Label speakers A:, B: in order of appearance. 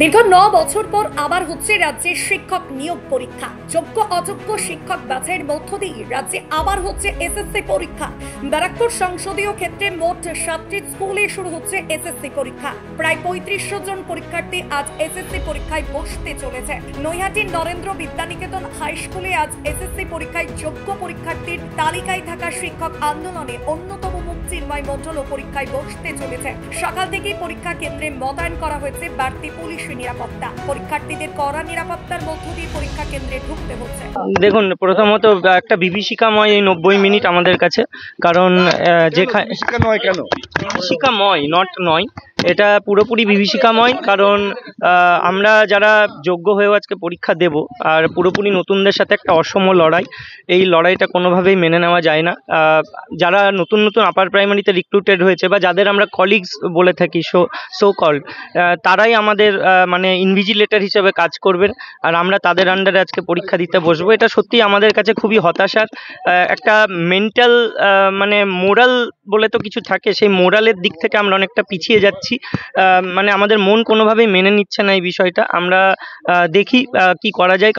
A: দীর্ঘ 9 বছর পর আবার হচ্ছে রাজ্যে শিক্ষক নিয়োগ পরীক্ষা। যোগ্য অযোগ্য শিক্ষক বাছাইয়ের মধ্য দিয়ে রাজ্যে আবার হচ্ছে এসএসসি পরীক্ষা। ব্যারাকপুর সংসদীয় ক্ষেত্রে মোট 7টি স্কুলে শুরু হচ্ছে এসএসসি পরীক্ষা। প্রায় 3500 জন পরীক্ষার্থী আজ এসএসসি পরীক্ষায় বসতে চলেছে। নৈহাটির নরেন্দ্র বিদ্যানিকেতন হাই স্কুলে আজ এসএসসি পরীক্ষায় যোগ্য পরীক্ষার্থীর তালিকায় থাকা শিক্ষক আন্দোলনে অন্যতম মুখ চিন্ময় মণ্ডল পরীক্ষায় বসতে চলেছে। সকাল থেকেই পরীক্ষা কেন্দ্রে মোতায়েন করা হয়েছে বাড়তি পুলিশ নিরাপত্তা। পরীক্ষার্থীদের কড়া নিরাপত্তার মধ্য দিয়ে পরীক্ষা কেন্দ্রে ঢুকতে হচ্ছে।
B: দেখুন, প্রথমত একটা বিভীষিকাময় এই 90 মিনিট আমাদের কাছে, কারণ বিভীষিকাময় নয়, এটা পুরোপুরি বিভীষিকাময়। কারণ আমরা যারা যোগ্য হয়েও আজকে পরীক্ষা দেব, আর পুরোপুরি নতুনদের সাথে একটা অসম লড়াই। এই লড়াইটা কোনোভাবেই মেনে নেওয়া যায় না। যারা নতুন আপার প্রাইমারিতে রিক্রুটেড হয়েছে বা যাদের আমরা কলিগস বলে থাকি, সো কল্ড, তারাই আমাদের মানে ইনভিজিলেটর হিসেবে কাজ করবেন, আর আমরা তাদের আন্ডারে আজকে পরীক্ষা দিতে বসবো। এটা সত্যি আমাদের কাছে খুবই হতাশার। একটা মেন্টাল মানে মোরাল বলে তো কিছু থাকে, সেই মোরালের দিক থেকে আমরা অনেকটা পিছিয়ে যাচ্ছি। মানে আমাদের মন কোনোভাবেই মেনে নিচ্ছে না এই বিষয়টা। আমরা দেখি কি করা যায়।